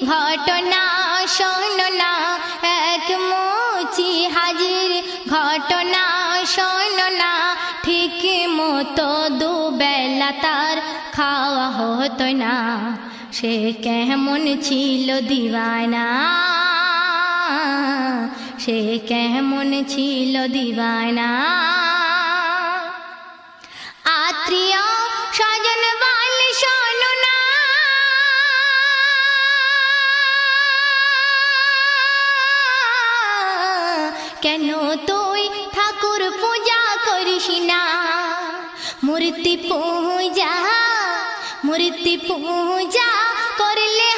ঘটনা শোনো না, এক মুচি হাজির ঘটনা শোনো না, ঠিক মতো দুবেলা তার খাওয়া হতো না। সে কেমন ছিল দিওয়ানা, সে কেমন ছিল দিওয়ানা। আত্মীয় স্বজন বলে শোনো না, কেন তুই ঠাকুর পূজা করিস না? মূর্তি পূজা, মূর্তি পূজা করলে